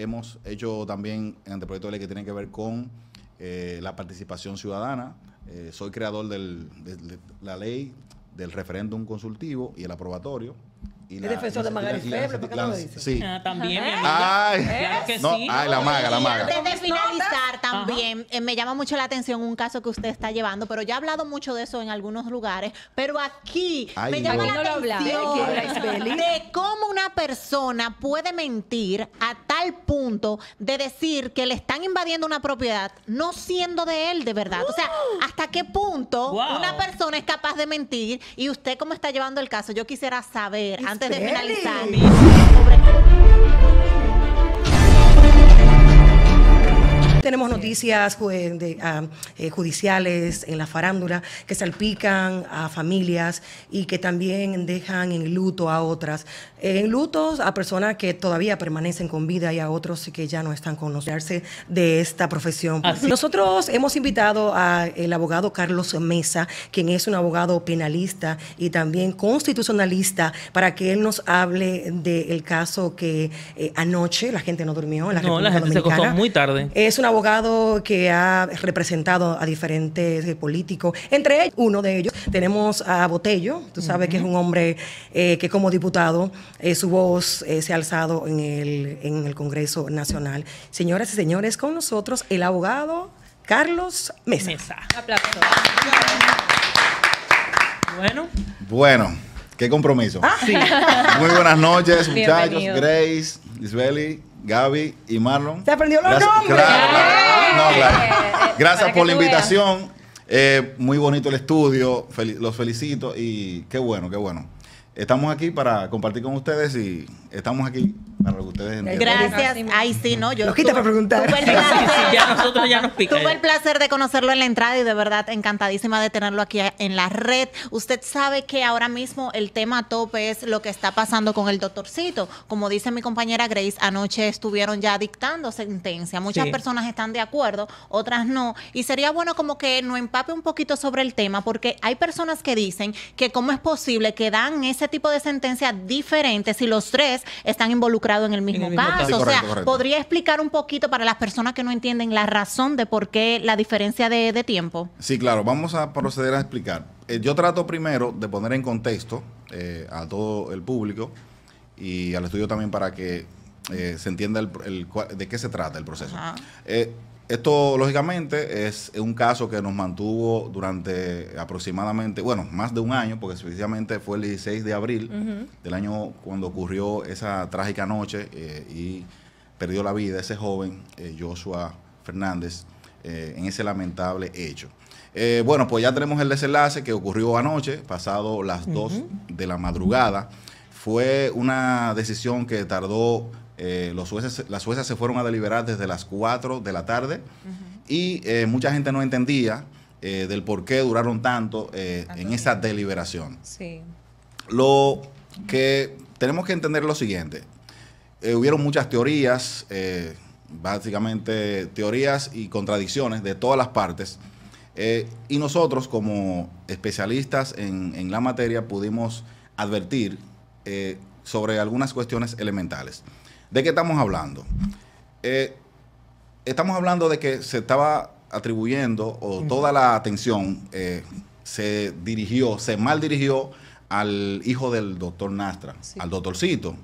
hemos hecho también anteproyectos de ley que tienen que ver con la participación ciudadana. Soy creador de la ley del referéndum consultivo y el aprobatorio. ¿Es defensor de Magali Feble? ¿Por qué no lo dice? Sí. También. Ay, Claro que no, sí. ay, la maga. Antes de finalizar también, me llama mucho la atención un caso que usted está llevando, pero ya he hablado mucho de eso en algunos lugares, pero aquí Ay, me llama Dios. la atención de cómo una persona puede mentir a tal punto de decir que le están invadiendo una propiedad no siendo de él de verdad. O sea, ¿hasta qué punto una persona es capaz de mentir? Y usted, ¿cómo está llevando el caso? Yo quisiera saber, antes de finalizar, Tenemos noticias judiciales en la farándula que salpican a familias y que también dejan en luto a otras. En lutos a personas que todavía permanecen con vida y a otros que ya no están con nosotros de esta profesión. Nosotros hemos invitado al abogado Carlos Mesa, quien es un abogado penalista y también constitucionalista, para que él nos hable del caso que anoche la gente no durmió en la República gente Dominicana. se acostó muy tarde. Es un abogado que ha representado a diferentes políticos. Entre ellos, uno de ellos, tenemos a Botello. Tú sabes que es un hombre que como diputado su voz se ha alzado en el Congreso Nacional. Señoras y señores, con nosotros el abogado Carlos Mesa. Aplausos. Bueno, qué compromiso. Sí. Muy buenas noches, muchachos. Bienvenido. Grace, Isbeli, Gaby y Marlon. ¿Se aprendió los nombres? Claro. Gracias Para que por la tú veas. invitación. Muy bonito el estudio. Los felicito y qué bueno, qué bueno. Estamos aquí para compartir con ustedes y estamos aquí para lo que ustedes entiendan. gracias. Ay, sí, ¿no? Yo Lo quita para preguntar. tuve el Sí, placer- ya nosotros ya nos pica. Tuve el placer de conocerlo en la entrada y de verdad encantadísima de tenerlo aquí en la red. Usted sabe que ahora mismo el tema a tope es lo que está pasando con el doctorcito. Como dice mi compañera Grace, anoche estuvieron ya dictando sentencia. Muchas personas están de acuerdo, otras no. Y sería bueno como que nos empape un poquito sobre el tema, porque hay personas que dicen que cómo es posible que dan ese tipo de sentencias diferentes si los tres están involucrados en el mismo caso. Sí, O sea, correcto. ¿podría explicar un poquito para las personas que no entienden la razón de por qué la diferencia de tiempo? Sí, claro, vamos a proceder a explicar. Yo trato primero de poner en contexto a todo el público y al estudio también para que se entienda de qué se trata el proceso. Esto, lógicamente, es un caso que nos mantuvo durante aproximadamente, bueno, más de un año, porque específicamente fue el 16 de abril del año cuando ocurrió esa trágica noche y perdió la vida ese joven, Joshua Fernández, en ese lamentable hecho. Bueno, pues ya tenemos el desenlace que ocurrió anoche, pasado las 2 de la madrugada. Fue una decisión que tardó, las jueces se fueron a deliberar desde las 4 de la tarde y mucha gente no entendía del por qué duraron tanto en esa deliberación. Sí. Lo que tenemos que entender es lo siguiente. Hubieron muchas teorías, básicamente teorías y contradicciones de todas las partes. Y nosotros, como especialistas en la materia, pudimos advertir sobre algunas cuestiones elementales. ¿De qué estamos hablando? Estamos hablando de que se estaba atribuyendo, o toda la atención se mal dirigió al hijo del doctor Nastra, al doctorcito,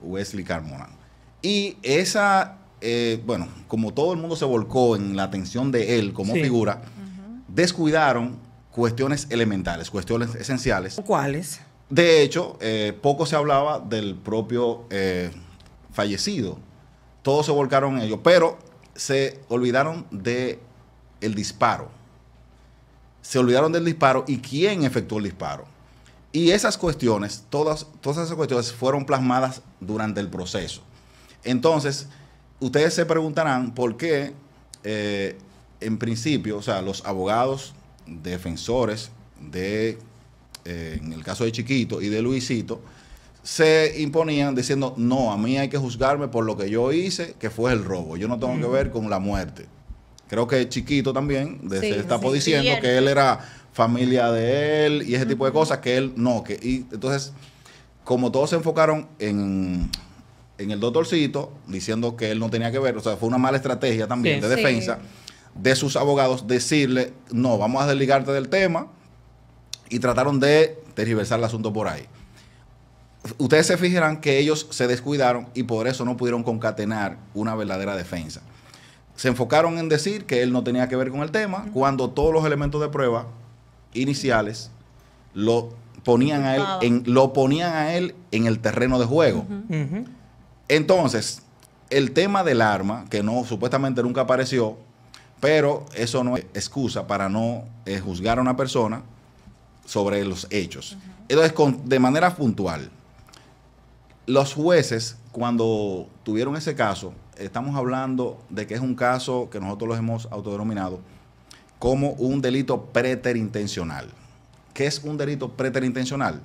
Wesley Carmona. Y esa, bueno, como todo el mundo se volcó en la atención de él como figura, descuidaron cuestiones elementales, cuestiones esenciales. ¿Cuáles? De hecho, poco se hablaba del propio fallecido. Todos se volcaron en ello, pero se olvidaron del disparo. Se olvidaron del disparo y quién efectuó el disparo. Y esas cuestiones, todas esas cuestiones fueron plasmadas durante el proceso. Entonces, ustedes se preguntarán por qué, en principio, o sea, los abogados defensores en el caso de Chiquito y de Luisito, se imponían diciendo, no, a mí hay que juzgarme por lo que yo hice, que fue el robo. Yo no tengo que ver con la muerte. Creo que Chiquito también se destapó diciendo que él era familia de él y ese tipo de cosas, que él no. Y entonces, como todos se enfocaron en en el doctorcito, diciendo que él no tenía que ver, o sea, fue una mala estrategia también de defensa de sus abogados, decirle, no, vamos a desligarte del tema, y trataron de tergiversar el asunto por ahí. Ustedes se fijarán que ellos se descuidaron y por eso no pudieron concatenar una verdadera defensa. Se enfocaron en decir que él no tenía que ver con el tema, cuando todos los elementos de prueba iniciales lo ponían a él en el terreno de juego. Entonces, el tema del arma, que no supuestamente nunca apareció, pero eso no es excusa para no juzgar a una persona sobre los hechos. Entonces, de manera puntual, los jueces, cuando tuvieron ese caso, estamos hablando de que es un caso que nosotros los hemos autodenominado como un delito preterintencional. ¿Qué es un delito preterintencional?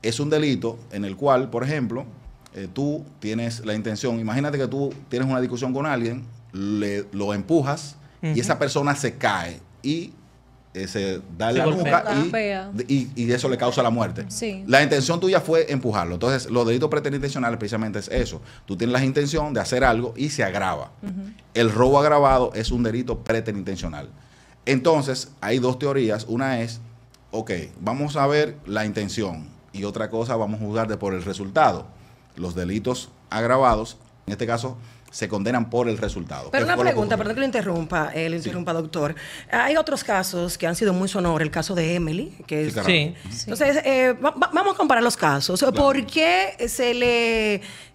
Es un delito en el cual, por ejemplo, tú tienes la intención, imagínate que tú tienes una discusión con alguien, lo empujas y esa persona se cae y se da la nuca y eso le causa la muerte. Sí. La intención tuya fue empujarlo. Entonces, los delitos preterintencionales precisamente es eso. Tú tienes la intención de hacer algo y se agrava. El robo agravado es un delito preterintencional. Entonces, hay dos teorías. Una es, ok, vamos a ver la intención y otra cosa vamos a juzgar por el resultado. Los delitos agravados, en este caso, se condenan por el resultado. Pero una pregunta, perdón que lo interrumpa, doctor. Hay otros casos que han sido muy sonoros, el caso de Emily, que Entonces, vamos a comparar los casos. Claro. ¿Por qué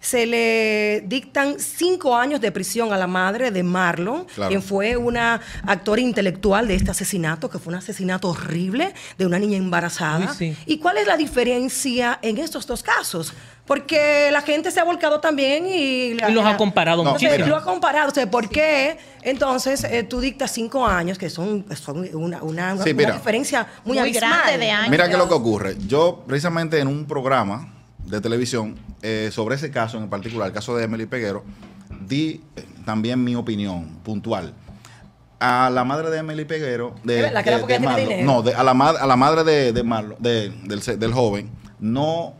se le dictan 5 años de prisión a la madre de Marlon, quien fue una actora intelectual de este asesinato, que fue un asesinato horrible de una niña embarazada? ¿Y cuál es la diferencia en estos dos casos? Porque la gente se ha volcado también y los ha comparado muchísimo. Lo ha comparado. O sea, ¿por qué entonces tú dictas 5 años, que son una diferencia muy grande de años? Mira qué es lo que ocurre. Yo, precisamente en un programa de televisión, sobre ese caso en particular, el caso de Emily Peguero, di también mi opinión puntual. A la madre de Emily Peguero, a la madre de Marlon, del joven, no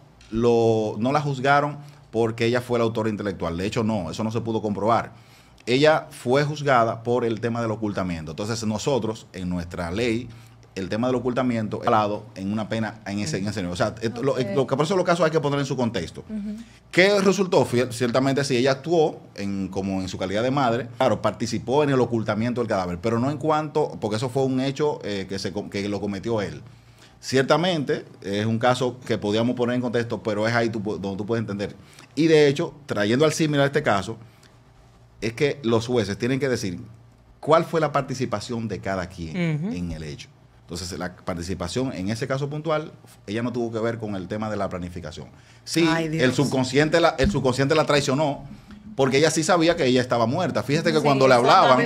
la juzgaron porque ella fue la autora intelectual. De hecho, no, eso no se pudo comprobar. Ella fue juzgada por el tema del ocultamiento. Entonces, nosotros, en nuestra ley, el tema del ocultamiento es hablado en una pena en ese nivel. O sea, por eso los casos hay que poner en su contexto. ¿Qué resultó? Ciertamente, sí, ella actuó como en su calidad de madre. Claro, participó en el ocultamiento del cadáver, pero no en cuanto, porque eso fue un hecho que lo cometió él. Ciertamente, es un caso que podíamos poner en contexto, pero es ahí donde tú puedes entender. Y de hecho, trayendo al símil a este caso, es que los jueces tienen que decir cuál fue la participación de cada quien en el hecho. Entonces, la participación en ese caso puntual, ella no tuvo que ver con el tema de la planificación. Sí, el subconsciente la traicionó, porque ella sí sabía que ella estaba muerta. Fíjate que cuando le hablaban,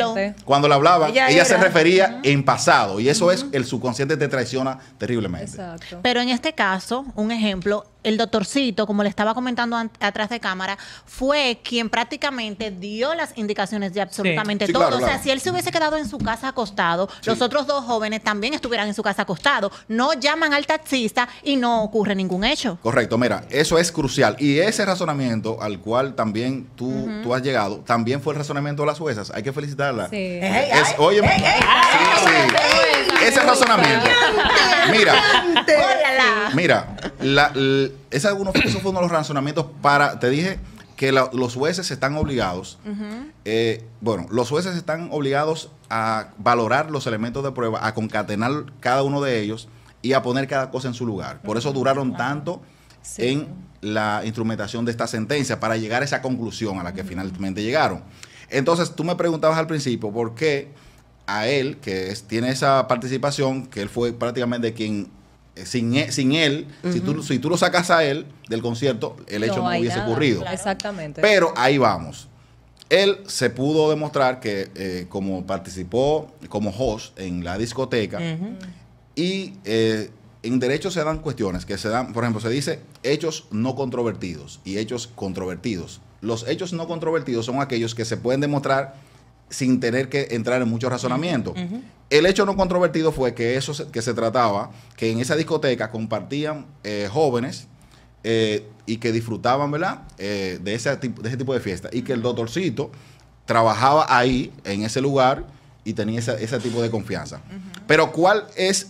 ella se refería en pasado. Y eso es, el subconsciente te traiciona terriblemente. Exacto. Pero en este caso, un ejemplo, el doctorcito, como le estaba comentando atrás de cámara, fue quien prácticamente dio las indicaciones de absolutamente todo. Claro, o sea, si él se hubiese quedado en su casa acostado, los otros dos jóvenes también estuvieran en su casa acostados. No llaman al taxista y no ocurre ningún hecho. Correcto, mira, eso es crucial. Y ese razonamiento al cual también tú has llegado, también fue el razonamiento de las juezas. Hay que felicitarla. Sí. Ese razonamiento. Mira, eso fue uno de los razonamientos te dije que los jueces están obligados, los jueces están obligados a valorar los elementos de prueba, a concatenar cada uno de ellos y a poner cada cosa en su lugar. Por eso duraron tanto en la instrumentación de esta sentencia para llegar a esa conclusión a la que finalmente llegaron. Entonces, tú me preguntabas al principio por qué a él, que tiene esa participación, que él fue prácticamente quien, sin él, si tú lo sacas a él del concierto, el hecho no hubiese ocurrido. Claro. Exactamente. Pero ahí vamos. Él se pudo demostrar que como participó como host en la discoteca y en derecho se dan cuestiones que se dan, por ejemplo, se dice hechos no controvertidos y hechos controvertidos. Los hechos no controvertidos son aquellos que se pueden demostrar sin tener que entrar en mucho razonamiento. El hecho no controvertido fue que se trataba, que en esa discoteca compartían jóvenes y que disfrutaban, ¿verdad? De ese tipo de fiesta. Y que el doctorcito trabajaba ahí, en ese lugar, y tenía ese tipo de confianza. Pero ¿cuál es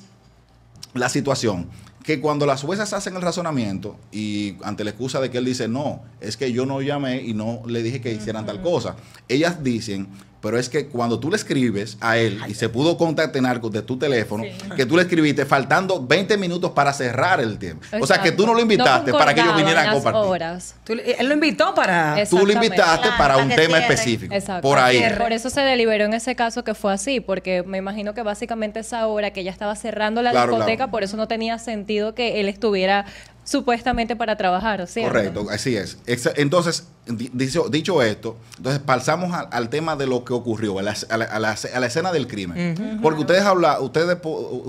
la situación? Que cuando las juezas hacen el razonamiento y ante la excusa de que él dice, no, es que yo no llamé y no le dije que hicieran tal cosa, ellas dicen, pero es que cuando tú le escribes a él y se pudo concatenar de tu teléfono, que tú le escribiste faltando 20 minutos para cerrar el tiempo. Exacto. O sea, que tú no lo invitaste para que ellos vinieran a compartir. Horas. Él lo invitó para... Tú lo invitaste para un tema específico. Exacto. Por ahí. Por eso se deliberó en ese caso que fue así, porque me imagino que básicamente esa hora que ella estaba cerrando la discoteca, por eso no tenía sentido que él estuviera supuestamente para trabajar, ¿cierto? Correcto, así es. Entonces, dicho esto, entonces pasamos al tema de lo que ocurrió, a la escena del crimen. Porque ustedes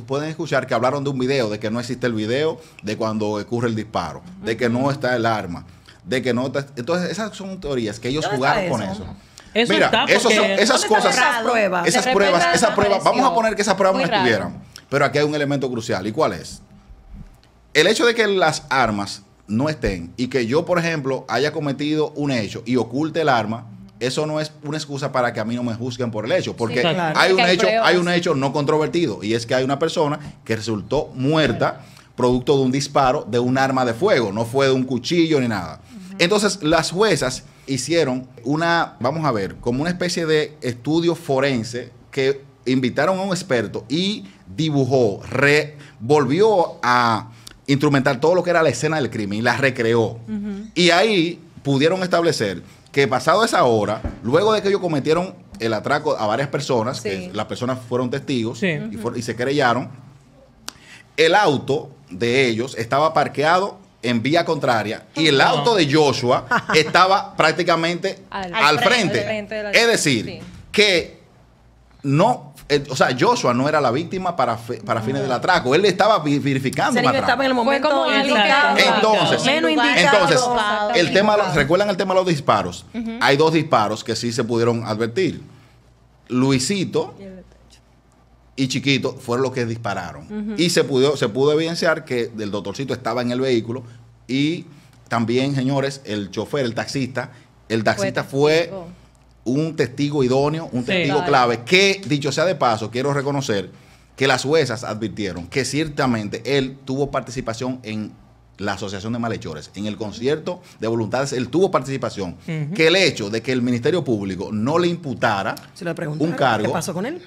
pueden escuchar que hablaron de un video, de que no existe el video, de cuando ocurre el disparo, de que no está el arma, de que no está... Entonces, esas son teorías que ellos jugaron con eso. Eso mira, esas cosas, esas pruebas, vamos a poner que esas pruebas no estuvieran. Pero aquí hay un elemento crucial. ¿Y cuál es? El hecho de que las armas no estén y que yo, por ejemplo, haya cometido un hecho y oculte el arma, eso no es una excusa para que a mí no me juzguen por el hecho, porque hay un hecho no controvertido, y es que hay una persona que resultó muerta producto de un disparo de un arma de fuego, no fue de un cuchillo ni nada. Entonces, las juezas hicieron como una especie de estudio forense que invitaron a un experto y dibujó, volvió a instrumentar todo lo que era la escena del crimen y la recreó. Y ahí pudieron establecer que pasado esa hora, luego de que ellos cometieron el atraco a varias personas, que las personas fueron testigos y se querellaron, el auto de ellos estaba parqueado en vía contraria y el auto de Joshua estaba prácticamente al frente. Es decir, que no... O sea, Joshua no era la víctima para fines del atraco. Él estaba verificando un atraco. Estaba en el momento indicado. Entonces, el tema, ¿recuerdan el tema de los disparos? Hay dos disparos que sí se pudieron advertir. Luisito y Chiquito fueron los que dispararon. Y se pudo evidenciar que el doctorcito estaba en el vehículo y también, señores, el chofer, el taxista fue un testigo idóneo, un testigo clave, que, dicho sea de paso, quiero reconocer que las juezas advirtieron que ciertamente él tuvo participación en la asociación de malhechores, en el concierto de voluntades, él tuvo participación. Que el hecho de que el Ministerio Público no le imputara un cargo... ¿Qué pasó con él?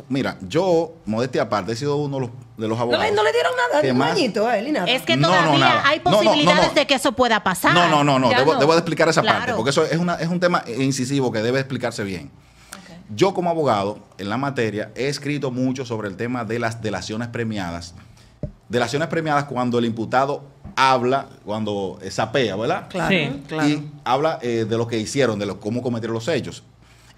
Mira, yo, modestia aparte, he sido uno de los abogados. No le dieron nada, ni un añito a él, ni nada. Es que todavía hay posibilidades de que eso pueda pasar. No. Debo de explicar esa parte, porque eso es un tema incisivo que debe explicarse bien. Yo, como abogado, en la materia, he escrito mucho sobre el tema de las delaciones premiadas. Delaciones premiadas cuando el imputado habla, cuando sapea, ¿verdad? Claro. Y habla de lo que hicieron, de cómo cometieron los hechos.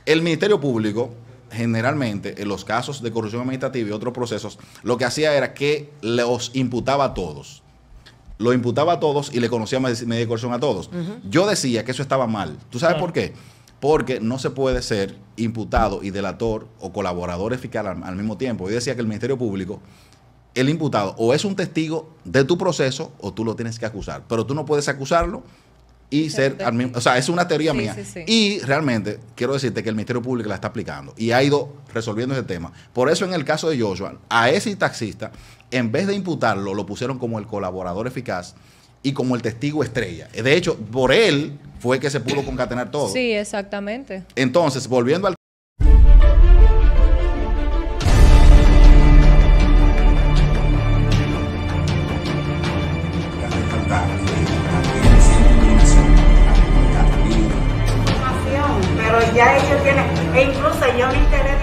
El Ministerio Público, generalmente, en los casos de corrupción administrativa y otros procesos, lo que hacía era que los imputaba a todos. Lo imputaba a todos y le conocía medida de coerción a todos. Yo decía que eso estaba mal. ¿Tú sabes por qué? Porque no se puede ser imputado y delator o colaborador eficaz al mismo tiempo. Yo decía que el Ministerio Público, el imputado o es un testigo de tu proceso o tú lo tienes que acusar, pero tú no puedes acusarlo y ser al mismo, o sea, es una teoría mía. Y realmente quiero decirte que el Ministerio Público la está aplicando y ha ido resolviendo ese tema. Por eso en el caso de Joshua, a ese taxista, en vez de imputarlo, lo pusieron como el colaborador eficaz y como el testigo estrella. De hecho, por él fue que se pudo concatenar todo. Sí, exactamente. Entonces, volviendo al pero ya ellos tienen, e incluso yo me enteré